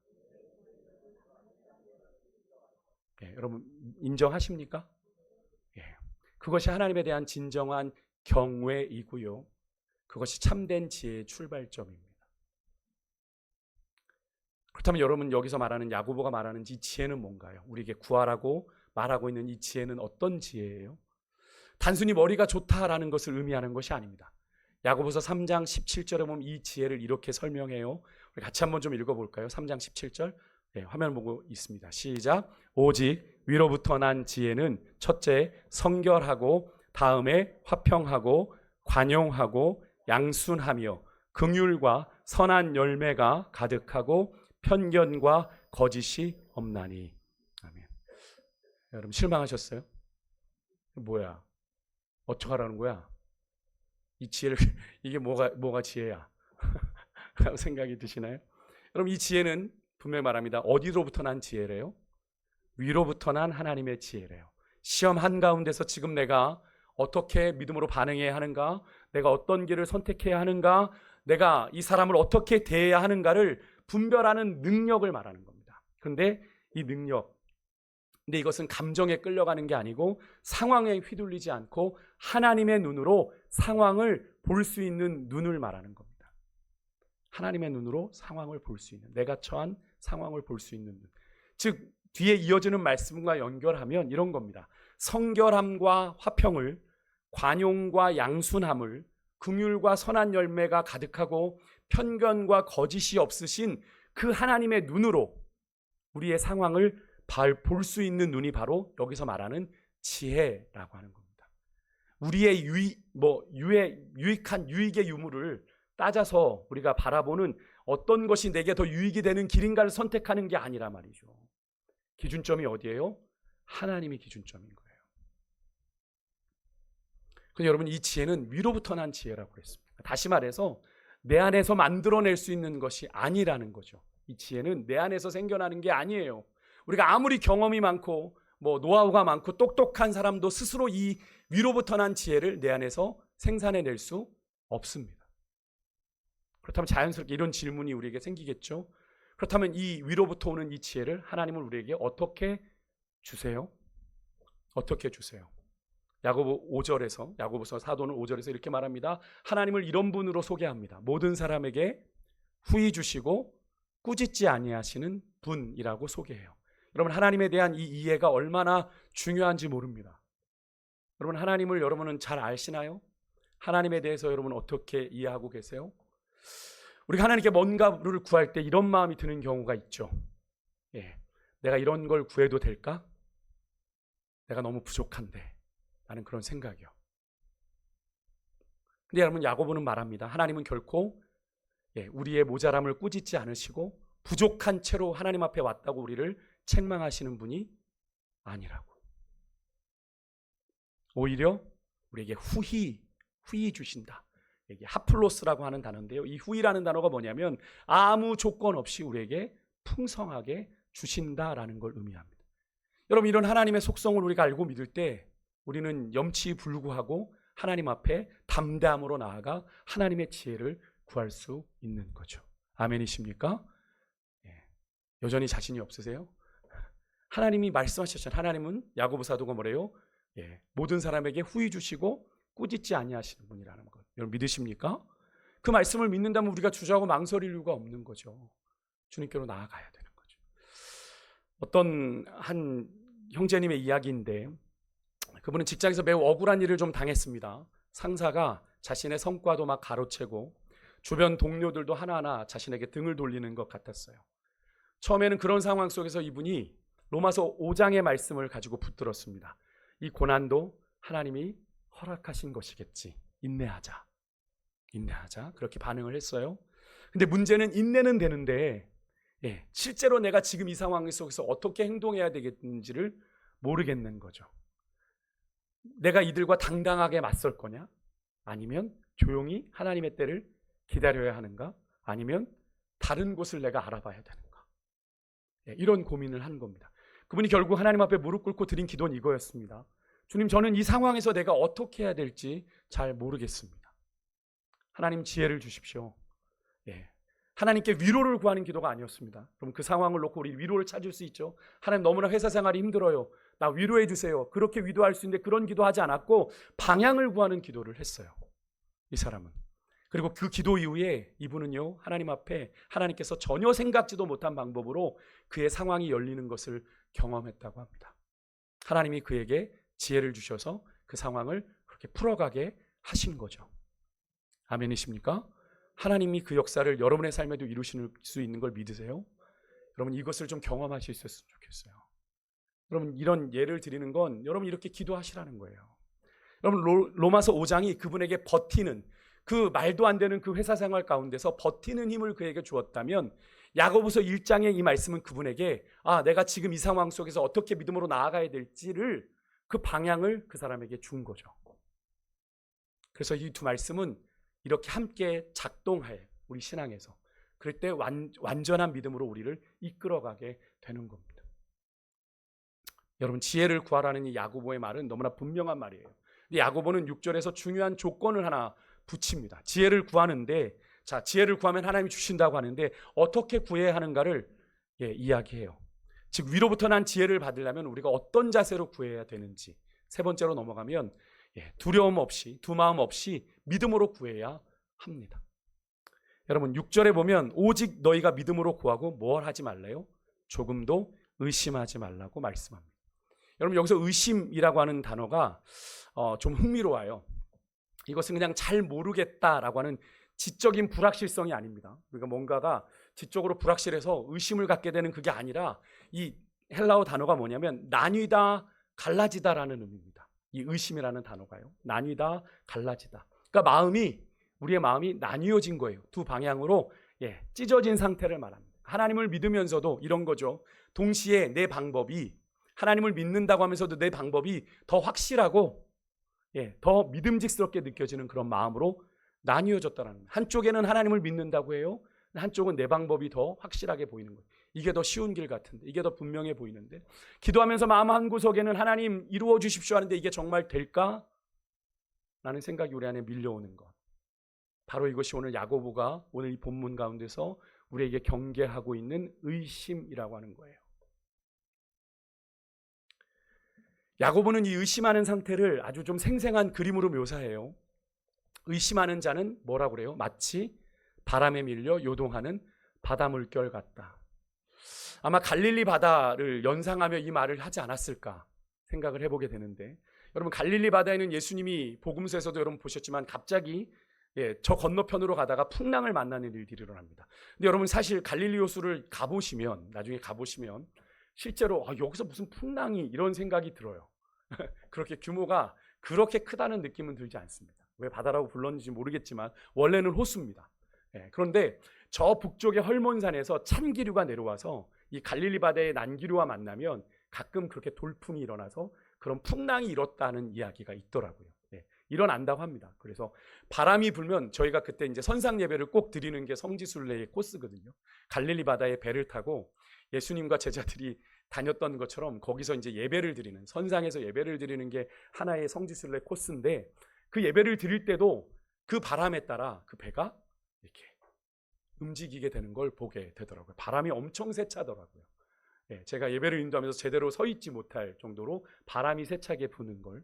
여러분 인정하십니까? 그것이 하나님에 대한 진정한 경외이고요. 그것이 참된 지혜의 출발점입니다. 그렇다면 여러분 여기서 말하는 야고보가 말하는 이 지혜는 뭔가요? 우리에게 구하라고 말하고 있는 이 지혜는 어떤 지혜예요? 단순히 머리가 좋다라는 것을 의미하는 것이 아닙니다. 야고보서 3장 17절에 보면 이 지혜를 이렇게 설명해요. 우리 같이 한번 좀 읽어볼까요? 3장 17절 화면 보고 있습니다. 시작. 오직 위로부터 난 지혜는 첫째 성결하고 다음에 화평하고 관용하고 양순하며 긍휼과 선한 열매가 가득하고 편견과 거짓이 없나니. 아멘. 여러분 실망하셨어요? 뭐야? 어떡하라는 거야? 이 지혜를 이게 뭐가 지혜야? 라고 생각이 드시나요? 여러분 이 지혜는 분명히 말합니다. 어디로부터 난 지혜래요? 위로부터 난 하나님의 지혜래요. 시험 한가운데서 지금 내가 어떻게 믿음으로 반응해야 하는가? 내가 어떤 길을 선택해야 하는가? 내가 이 사람을 어떻게 대해야 하는가를 분별하는 능력을 말하는 겁니다. 그런데 이 능력, 근데 이것은 감정에 끌려가는 게 아니고 상황에 휘둘리지 않고 하나님의 눈으로 상황을 볼 수 있는 눈을 말하는 겁니다. 하나님의 눈으로 상황을 볼 수 있는, 내가 처한 상황을 볼 수 있는 눈. 즉 뒤에 이어지는 말씀과 연결하면 이런 겁니다. 성결함과 화평을, 관용과 양순함을, 긍휼과 선한 열매가 가득하고 편견과 거짓이 없으신 그 하나님의 눈으로 우리의 상황을 볼 수 있는 눈이 바로 여기서 말하는 지혜라고 하는 겁니다. 우리의 유익한 유익의 유무를 따져서 우리가 바라보는 어떤 것이 내게 더 유익이 되는 길인가를 선택하는 게 아니라 말이죠. 기준점이 어디예요? 하나님이 기준점인 거예요. 그래서 여러분 이 지혜는 위로부터 난 지혜라고 했습니다. 다시 말해서 내 안에서 만들어낼 수 있는 것이 아니라는 거죠. 이 지혜는 내 안에서 생겨나는 게 아니에요. 우리가 아무리 경험이 많고 노하우가 많고 똑똑한 사람도 스스로 이 위로부터 난 지혜를 내 안에서 생산해낼 수 없습니다. 그렇다면 자연스럽게 이런 질문이 우리에게 생기겠죠. 그렇다면 이 위로부터 오는 이 지혜를 하나님은 우리에게 어떻게 주세요? 어떻게 주세요? 야고보 5절에서 야고보서 사도는 5절에서 이렇게 말합니다. 하나님을 이런 분으로 소개합니다. 모든 사람에게 후히 주시고 꾸짖지 아니하시는 분이라고 소개해요. 여러분, 하나님에 대한 이 이해가 얼마나 중요한지 모릅니다. 여러분, 하나님을 여러분은 잘 아시나요? 하나님에 대해서 여러분 어떻게 이해하고 계세요? 우리가 하나님께 뭔가를 구할 때 이런 마음이 드는 경우가 있죠. 내가 이런 걸 구해도 될까? 내가 너무 부족한데 라는 그런 생각이요. 근데 여러분, 야고보는 말합니다. 하나님은 결코 우리의 모자람을 꾸짖지 않으시고 부족한 채로 하나님 앞에 왔다고 우리를 책망하시는 분이 아니라고. 오히려 우리에게 후히 주신다. 이게 하플로스라고 하는 단어인데요. 이 후히라는 단어가 뭐냐면 아무 조건 없이 우리에게 풍성하게 주신다라는 걸 의미합니다. 여러분, 이런 하나님의 속성을 우리가 알고 믿을 때 우리는 염치불구하고 하나님 앞에 담대함으로 나아가 하나님의 지혜를 구할 수 있는 거죠. 아멘이십니까? 여전히 자신이 없으세요? 하나님이 말씀하셨잖아요. 하나님은 야고보 사도가 뭐래요? 모든 사람에게 후히 주시고 꾸짖지 아니하시는 분이라는 것. 여러분 믿으십니까? 그 말씀을 믿는다면 우리가 주저하고 망설일 이유가 없는 거죠. 주님께로 나아가야 되는 거죠. 어떤 한 형제님의 이야기인데, 그분은 직장에서 매우 억울한 일을 좀 당했습니다. 상사가 자신의 성과도 막 가로채고 주변 동료들도 하나하나 자신에게 등을 돌리는 것 같았어요. 처음에는 그런 상황 속에서 이분이 로마서 5장의 말씀을 가지고 붙들었습니다. 이 고난도 하나님이 허락하신 것이겠지. 인내하자. 그렇게 반응을 했어요. 근데 문제는 인내는 되는데 실제로 내가 지금 이 상황 속에서 어떻게 행동해야 되겠는지를 모르겠는 거죠. 내가 이들과 당당하게 맞설 거냐? 아니면 조용히 하나님의 때를 기다려야 하는가? 아니면 다른 곳을 내가 알아봐야 되는가? 이런 고민을 한 겁니다. 그분이 결국 하나님 앞에 무릎 꿇고 드린 기도는 이거였습니다. 주님, 저는 이 상황에서 내가 어떻게 해야 될지 잘 모르겠습니다. 하나님 지혜를 주십시오. 하나님께 위로를 구하는 기도가 아니었습니다. 그럼 그 상황을 놓고 우리 위로를 찾을 수 있죠. 하나님, 너무나 회사 생활이 힘들어요. 나 위로해 주세요. 그렇게 위로할 수 있는데 그런 기도하지 않았고 방향을 구하는 기도를 했어요. 이 사람은. 그리고 그 기도 이후에 이분은요, 하나님 앞에 하나님께서 전혀 생각지도 못한 방법으로 그의 상황이 열리는 것을 경험했다고 합니다. 하나님이 그에게 지혜를 주셔서 그 상황을 그렇게 풀어가게 하신 거죠. 아멘이십니까? 하나님이 그 역사를 여러분의 삶에도 이루실 수 있는 걸 믿으세요? 여러분, 이것을 좀 경험하실 수 있었으면 좋겠어요. 여러분, 이런 예를 드리는 건 여러분 이렇게 기도하시라는 거예요. 여러분, 로마서 5장이 그분에게 버티는, 그 말도 안 되는 그 회사 생활 가운데서 버티는 힘을 그에게 주었다면, 야고보서 1장의 이 말씀은 그분에게 내가 지금 이 상황 속에서 어떻게 믿음으로 나아가야 될지를, 그 방향을 그 사람에게 준 거죠. 그래서 이 두 말씀은 이렇게 함께 작동해, 우리 신앙에서. 그럴 때 완전한 믿음으로 우리를 이끌어가게 되는 겁니다. 여러분, 지혜를 구하라는 이 야고보의 말은 너무나 분명한 말이에요. 근데 야고보는 6절에서 중요한 조건을 하나 붙입니다. 지혜를 구하는데, 자, 지혜를 구하면 하나님이 주신다고 하는데 어떻게 구해야 하는가를 이야기해요. 즉, 위로부터 난 지혜를 받으려면 우리가 어떤 자세로 구해야 되는지. 세 번째로 넘어가면 두려움 없이, 두마음 없이 믿음으로 구해야 합니다. 여러분, 6절에 보면 오직 너희가 믿음으로 구하고 뭘 하지 말래요? 조금도 의심하지 말라고 말씀합니다. 여러분, 여기서 의심이라고 하는 단어가 좀 흥미로워요. 이것은 그냥 잘 모르겠다라고 하는 지적인 불확실성이 아닙니다. 우리가 뭔가가 지적으로 불확실해서 의심을 갖게 되는 그게 아니라, 이 헬라어 단어가 뭐냐면 나뉘다, 갈라지다라는 의미입니다. 이 의심이라는 단어가요. 나뉘다, 갈라지다. 그러니까 우리의 마음이 나뉘어진 거예요. 두 방향으로 찢어진 상태를 말합니다. 하나님을 믿으면서도 이런 거죠. 동시에 내 방법이, 하나님을 믿는다고 하면서도 내 방법이 더 확실하고 더 믿음직스럽게 느껴지는 그런 마음으로 나뉘어졌다는 거예요. 한쪽에는 하나님을 믿는다고 해요. 한쪽은 내 방법이 더 확실하게 보이는 거예요. 이게 더 쉬운 길 같은데, 이게 더 분명해 보이는데, 기도하면서 마음 한구석에는 하나님 이루어 주십시오 하는데 이게 정말 될까? 라는 생각이 우리 안에 밀려오는 것. 바로 이것이 오늘 야고보가 오늘 이 본문 가운데서 우리에게 경계하고 있는 의심이라고 하는 거예요. 야고보는 이 의심하는 상태를 아주 좀 생생한 그림으로 묘사해요. 의심하는 자는 뭐라고 그래요? 마치 바람에 밀려 요동하는 바다 물결 같다. 아마 갈릴리 바다를 연상하며 이 말을 하지 않았을까 생각을 해보게 되는데, 여러분 갈릴리 바다에는 예수님이 복음서에서도 여러분 보셨지만 갑자기 저 건너편으로 가다가 풍랑을 만나는 일들이 일어납니다. 근데 여러분 사실 갈릴리 호수를 가보시면, 나중에 가보시면 실제로 여기서 무슨 풍랑이, 이런 생각이 들어요. 그렇게 규모가 그렇게 크다는 느낌은 들지 않습니다. 왜 바다라고 불렀는지 모르겠지만 원래는 호수입니다. 그런데 저 북쪽의 헐몬산에서 찬기류가 내려와서 이 갈릴리 바다의 난기류와 만나면 가끔 그렇게 돌풍이 일어나서 그런 풍랑이 일었다는 이야기가 있더라고요. 일어난다고 합니다. 그래서 바람이 불면 저희가 그때 이제 선상 예배를 꼭 드리는 게 성지순례의 코스거든요. 갈릴리 바다에 배를 타고 예수님과 제자들이 다녔던 것처럼 거기서 이제 예배를 드리는, 선상에서 예배를 드리는 게 하나의 성지순례 코스인데, 그 예배를 드릴 때도 그 바람에 따라 그 배가 이렇게 움직이게 되는 걸 보게 되더라고요. 바람이 엄청 세차더라고요. 제가 예배를 인도하면서 제대로 서 있지 못할 정도로 바람이 세차게 부는 걸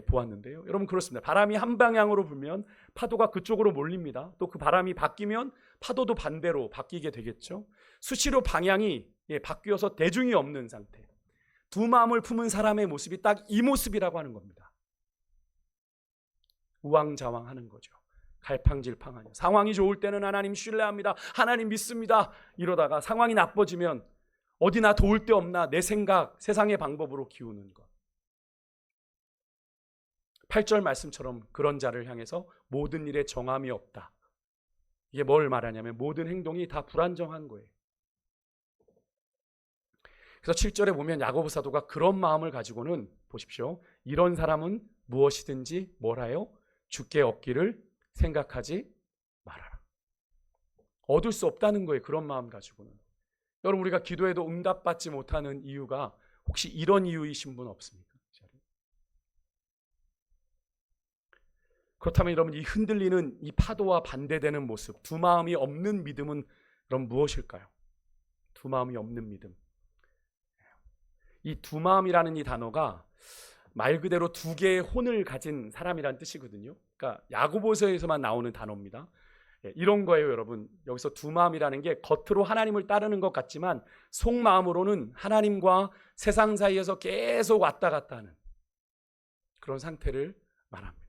보았는데요. 여러분 그렇습니다. 바람이 한 방향으로 불면 파도가 그쪽으로 몰립니다. 또 그 바람이 바뀌면 파도도 반대로 바뀌게 되겠죠. 수시로 방향이 바뀌어서 대중이 없는 상태. 두 마음을 품은 사람의 모습이 딱 이 모습이라고 하는 겁니다. 우왕좌왕하는 거죠. 갈팡질팡하죠. 상황이 좋을 때는 하나님 신뢰합니다, 하나님 믿습니다, 이러다가 상황이 나빠지면 어디나 도울 데 없나 내 생각, 세상의 방법으로 기우는 것. 8절 말씀처럼 그런 자를 향해서 모든 일에 정함이 없다. 이게 뭘 말하냐면 모든 행동이 다 불안정한 거예요. 그래서 7절에 보면 야고보 사도가 그런 마음을 가지고는, 보십시오, 이런 사람은 무엇이든지 뭐라요? 주께 얻기를 생각하지 말아라. 얻을 수 없다는 거예요. 그런 마음 가지고는. 여러분 우리가 기도해도 응답받지 못하는 이유가 혹시 이런 이유이신 분 없습니까? 그렇다면 여러분 이 흔들리는 이 파도와 반대되는 모습, 두 마음이 없는 믿음은 그럼 무엇일까요? 두 마음이 없는 믿음. 이 두 마음이라는 이 단어가 말 그대로 두 개의 혼을 가진 사람이란 뜻이거든요. 그러니까 야고보서에서만 나오는 단어입니다. 이런 거예요, 여러분. 여기서 두 마음이라는 게 겉으로 하나님을 따르는 것 같지만 속마음으로는 하나님과 세상 사이에서 계속 왔다 갔다 하는 그런 상태를 말합니다.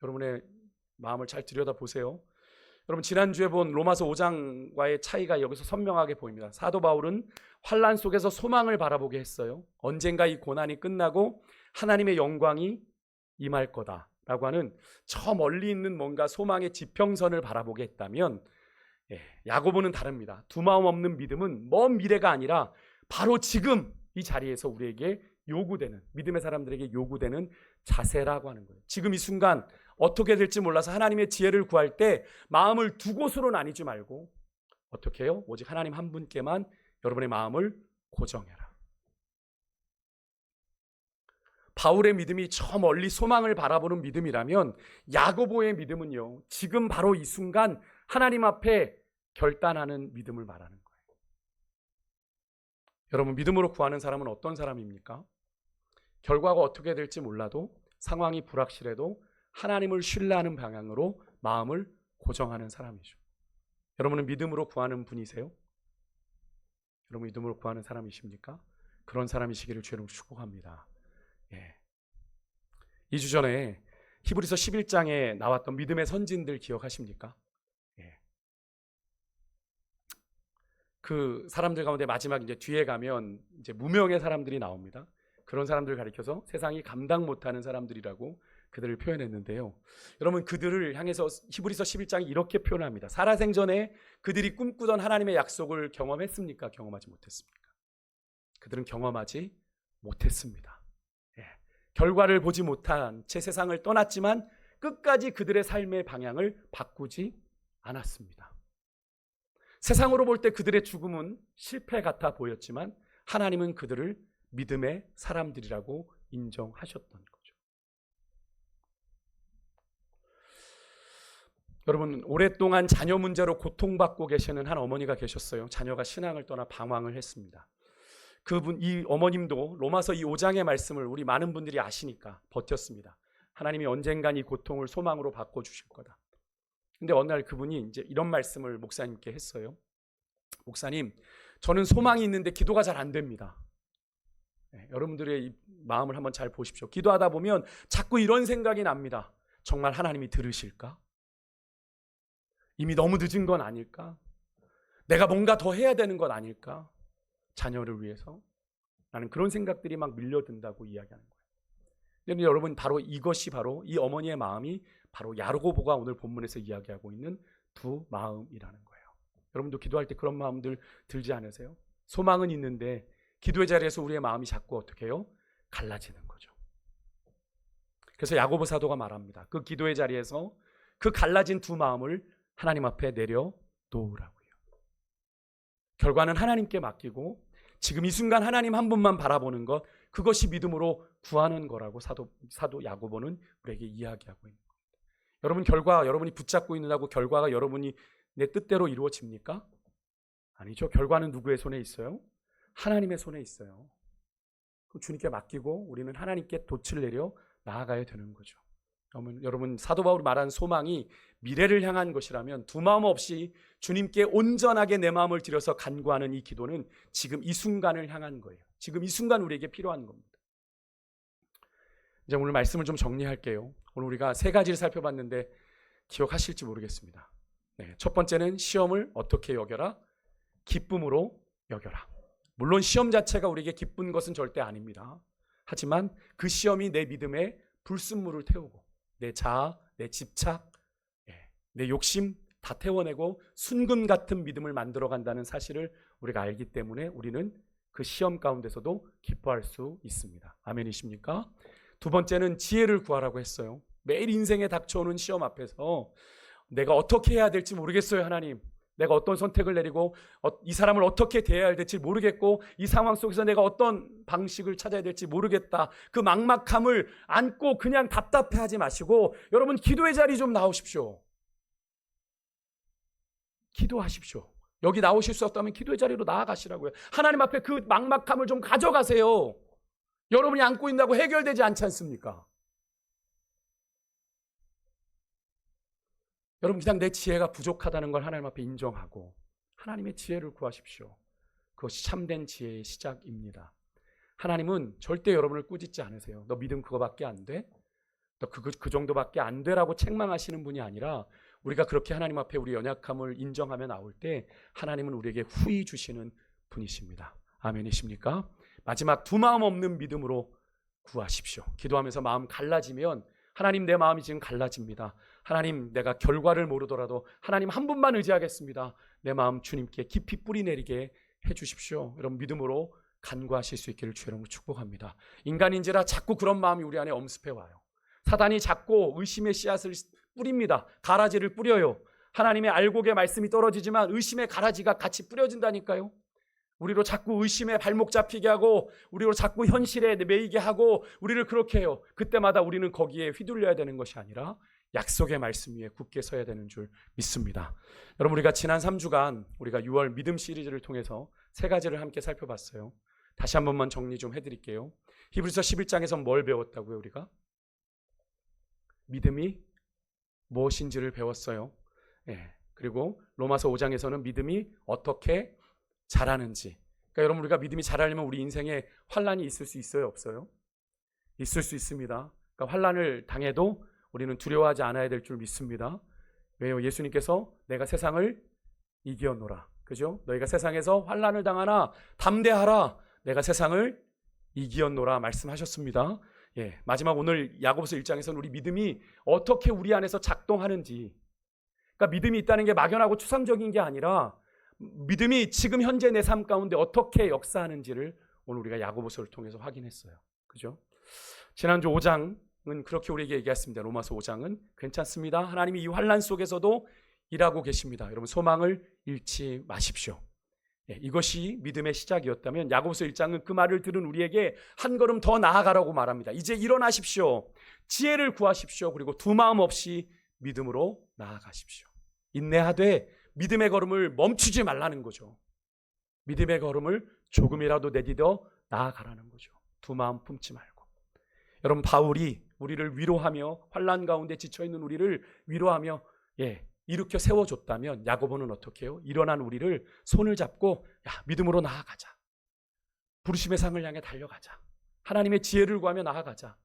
여러분의 마음을 잘 들여다보세요. 여러분 지난주에 본 로마서 5장과의 차이가 여기서 선명하게 보입니다. 사도 바울은 환난 속에서 소망을 바라보게 했어요. 언젠가 이 고난이 끝나고 하나님의 영광이 임할 거다라고 하는 저 멀리 있는 뭔가 소망의 지평선을 바라보게 했다면, 야고보는 다릅니다. 두 마음 없는 믿음은 먼 미래가 아니라 바로 지금 이 자리에서 우리에게 요구되는, 믿음의 사람들에게 요구되는 자세라고 하는 거예요. 지금 이 순간 어떻게 될지 몰라서 하나님의 지혜를 구할 때 마음을 두 곳으로 나뉘지 말고 어떻게 해요? 오직 하나님 한 분께만 여러분의 마음을 고정해라. 바울의 믿음이 저 멀리 소망을 바라보는 믿음이라면 야고보의 믿음은요, 지금 바로 이 순간 하나님 앞에 결단하는 믿음을 말하는 거예요. 여러분 믿음으로 구하는 사람은 어떤 사람입니까? 결과가 어떻게 될지 몰라도, 상황이 불확실해도 하나님을 신뢰하는 방향으로 마음을 고정하는 사람이죠. 여러분은 믿음으로 구하는 분이세요? 여러분 믿음으로 구하는 사람이십니까? 그런 사람이시기를 주로 축복합니다. 2주 전에 히브리서 11장에 나왔던 믿음의 선진들 기억하십니까? 그 사람들 가운데 마지막 이제 뒤에 가면 이제 무명의 사람들이 나옵니다. 그런 사람들을 가리켜서 세상이 감당 못하는 사람들이라고 그들을 표현했는데요. 여러분 그들을 향해서 히브리서 11장이 이렇게 표현합니다. 살아생전에 그들이 꿈꾸던 하나님의 약속을 경험했습니까? 경험하지 못했습니까? 그들은 경험하지 못했습니다. 결과를 보지 못한 채 세상을 떠났지만 끝까지 그들의 삶의 방향을 바꾸지 않았습니다. 세상으로 볼 때 그들의 죽음은 실패 같아 보였지만 하나님은 그들을 믿음의 사람들이라고 인정하셨던 거죠. 여러분, 오랫동안 자녀 문제로 고통받고 계시는 한 어머니가 계셨어요. 자녀가 신앙을 떠나 방황을 했습니다. 이 어머님도 로마서 이 5장의 말씀을 우리 많은 분들이 아시니까 버텼습니다. 하나님이 언젠간 이 고통을 소망으로 바꿔주실 거다. 근데 어느 날 그분이 이제 이런 말씀을 목사님께 했어요. 목사님, 저는 소망이 있는데 기도가 잘 안 됩니다. 여러분들의 이 마음을 한번 잘 보십시오. 기도하다 보면 자꾸 이런 생각이 납니다. 정말 하나님이 들으실까? 이미 너무 늦은 건 아닐까? 내가 뭔가 더 해야 되는 건 아닐까? 자녀를 위해서? 나는 그런 생각들이 막 밀려든다고 이야기하는 거예요. 근데 여러분, 바로 이것이 바로 이 어머니의 마음이 바로 야고보가 오늘 본문에서 이야기하고 있는 두 마음이라는 거예요. 여러분도 기도할 때 그런 마음들 들지 않으세요? 소망은 있는데 기도의 자리에서 우리의 마음이 자꾸 어떻게 해요? 갈라지는 거죠. 그래서 야고보 사도가 말합니다. 그 기도의 자리에서 그 갈라진 두 마음을 하나님 앞에 내려놓으라고요. 결과는 하나님께 맡기고 지금 이 순간 하나님 한 분만 바라보는 것, 그것이 믿음으로 구하는 거라고 사도 야고보는 우리에게 이야기하고 있는 겁니다. 여러분, 여러분이 붙잡고 있는다고 결과가 여러분이 내 뜻대로 이루어집니까? 아니죠. 결과는 누구의 손에 있어요? 하나님의 손에 있어요. 주님께 맡기고 우리는 하나님께 돛을 내려 나아가야 되는 거죠. 여러분, 사도 바울이 말한 소망이 미래를 향한 것이라면 두 마음 없이 주님께 온전하게 내 마음을 들여서 간구하는 이 기도는 지금 이 순간을 향한 거예요. 지금 이 순간 우리에게 필요한 겁니다. 이제 오늘 말씀을 좀 정리할게요. 오늘 우리가 세 가지를 살펴봤는데 기억하실지 모르겠습니다. 첫 번째는 시험을 어떻게 여겨라? 기쁨으로 여겨라. 물론 시험 자체가 우리에게 기쁜 것은 절대 아닙니다. 하지만 그 시험이 내 믿음에 불순물을 태우고 내 자아, 내 집착, 내 욕심 다 태워내고 순금 같은 믿음을 만들어간다는 사실을 우리가 알기 때문에 우리는 그 시험 가운데서도 기뻐할 수 있습니다. 아멘이십니까? 두 번째는 지혜를 구하라고 했어요. 매일 인생에 닥쳐오는 시험 앞에서 내가 어떻게 해야 될지 모르겠어요, 하나님. 내가 어떤 선택을 내리고 이 사람을 어떻게 대해야 될지 모르겠고 이 상황 속에서 내가 어떤 방식을 찾아야 될지 모르겠다. 그 막막함을 안고 그냥 답답해하지 마시고 여러분, 기도의 자리 좀 나오십시오. 기도하십시오. 여기 나오실 수 없다면 기도의 자리로 나아가시라고요. 하나님 앞에 그 막막함을 좀 가져가세요. 여러분이 안고 있다고 해결되지 않지 않습니까? 여러분, 그냥 내 지혜가 부족하다는 걸 하나님 앞에 인정하고 하나님의 지혜를 구하십시오. 그것이 참된 지혜의 시작입니다. 하나님은 절대 여러분을 꾸짖지 않으세요. 너 믿음 그거밖에 안 돼? 너 그 정도밖에 안 돼라고 책망하시는 분이 아니라 우리가 그렇게 하나님 앞에 우리 연약함을 인정하며 나올 때 하나님은 우리에게 후히 주시는 분이십니다. 아멘이십니까? 마지막, 두 마음 없는 믿음으로 구하십시오. 기도하면서 마음 갈라지면 하나님, 내 마음이 지금 갈라집니다. 하나님, 내가 결과를 모르더라도 하나님 한 분만 의지하겠습니다. 내 마음 주님께 깊이 뿌리 내리게 해주십시오. 여러분, 믿음으로 간구하실 수 있기를 주의 이름으로 축복합니다. 인간인지라 자꾸 그런 마음이 우리 안에 엄습해 와요. 사단이 자꾸 의심의 씨앗을 뿌립니다. 가라지를 뿌려요. 하나님의 알곡의 말씀이 떨어지지만 의심의 가라지가 같이 뿌려진다니까요. 우리로 자꾸 의심에 발목 잡히게 하고 우리로 자꾸 현실에 매이게 하고 우리를 그렇게 해요. 그때마다 우리는 거기에 휘둘려야 되는 것이 아니라 약속의 말씀 위에 굳게 서야 되는 줄 믿습니다. 여러분, 우리가 지난 3주간 우리가 6월 믿음 시리즈를 통해서 세 가지를 함께 살펴봤어요. 다시 한 번만 정리 좀 해드릴게요. 히브리서 11장에서 뭘 배웠다고요? 우리가 믿음이 무엇인지를 배웠어요. 그리고 로마서 5장에서는 믿음이 어떻게 자라는지. 그러니까 여러분, 우리가 믿음이 자라려면 우리 인생에 환난이 있을 수 있어요, 없어요? 있을 수 있습니다. 그러니까 환난을 당해도 우리는 두려워하지 않아야 될 줄 믿습니다. 왜요? 예수님께서 내가 세상을 이기었노라. 그죠? 너희가 세상에서 환난을 당하나 담대하라. 내가 세상을 이기었노라 말씀하셨습니다. 마지막 오늘 야고보서 1장에서는 우리 믿음이 어떻게 우리 안에서 작동하는지, 그러니까 믿음이 있다는 게 막연하고 추상적인 게 아니라 믿음이 지금 현재 내 삶 가운데 어떻게 역사하는지를 오늘 우리가 야고보서를 통해서 확인했어요. 그죠? 지난주 5장은 그렇게 우리에게 얘기했습니다. 로마서 5장은 괜찮습니다. 하나님이 이 환난 속에서도 일하고 계십니다. 여러분, 소망을 잃지 마십시오. 이것이 믿음의 시작이었다면 야고보서 1장은 그 말을 들은 우리에게 한 걸음 더 나아가라고 말합니다. 이제 일어나십시오. 지혜를 구하십시오. 그리고 두 마음 없이 믿음으로 나아가십시오. 인내하되 믿음의 걸음을 멈추지 말라는 거죠. 믿음의 걸음을 조금이라도 내디뎌 나아가라는 거죠. 두 마음 품지 말고. 여러분, 바울이 우리를 위로하며 환난 가운데 지쳐있는 우리를 위로하며 일으켜 세워줬다면 야고보는 어떻게 해요? 일어난 우리를 손을 잡고 믿음으로 나아가자. 부르심의 상을 향해 달려가자. 하나님의 지혜를 구하며 나아가자.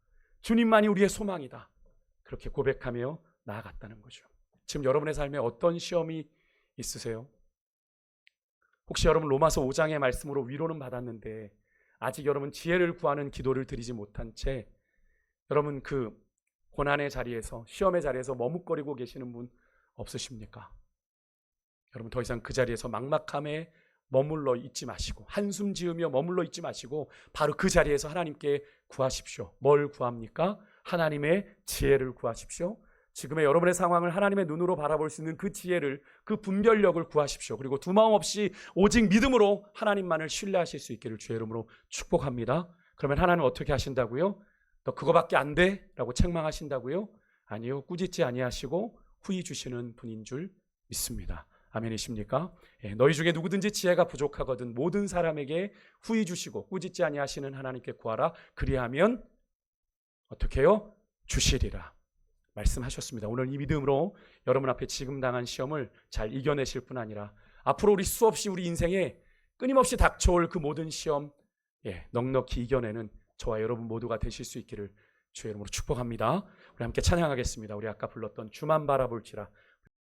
주님만이 우리의 소망이다. 그렇게 고백하며 나아갔다는 거죠. 지금 여러분의 삶에 어떤 시험이 있으세요? 혹시 여러분 로마서 5장의 말씀으로 위로는 받았는데 아직 여러분 지혜를 구하는 기도를 드리지 못한 채 여러분 그 고난의 자리에서, 시험의 자리에서 머뭇거리고 계시는 분 없으십니까? 여러분 더 이상 그 자리에서 막막함에 머물러 있지 마시고, 한숨 지으며 머물러 있지 마시고 바로 그 자리에서 하나님께 구하십시오. 뭘 구합니까? 하나님의 지혜를 구하십시오. 지금의 여러분의 상황을 하나님의 눈으로 바라볼 수 있는 그 지혜를, 그 분별력을 구하십시오. 그리고 두 마음 없이 오직 믿음으로 하나님만을 신뢰하실 수 있기를 주의 이름으로 축복합니다. 그러면 하나님은 어떻게 하신다고요? 너 그거밖에 안 돼? 라고 책망하신다고요? 아니요. 꾸짖지 아니하시고 후히 주시는 분인 줄 믿습니다. 아멘이십니까? 너희 중에 누구든지 지혜가 부족하거든 모든 사람에게 후히 주시고 꾸짖지 아니하시는 하나님께 구하라. 그리하면 어떻게 해요? 주시리라 말씀하셨습니다. 오늘 이 믿음으로 여러분 앞에 지금 당한 시험을 잘 이겨내실 뿐 아니라 앞으로 우리 수없이 우리 인생에 끊임없이 닥쳐올 그 모든 시험 넉넉히 이겨내는 저와 여러분 모두가 되실 수 있기를 주의 이름으로 축복합니다. 우리 함께 찬양하겠습니다. 우리 아까 불렀던 주만 바라볼지라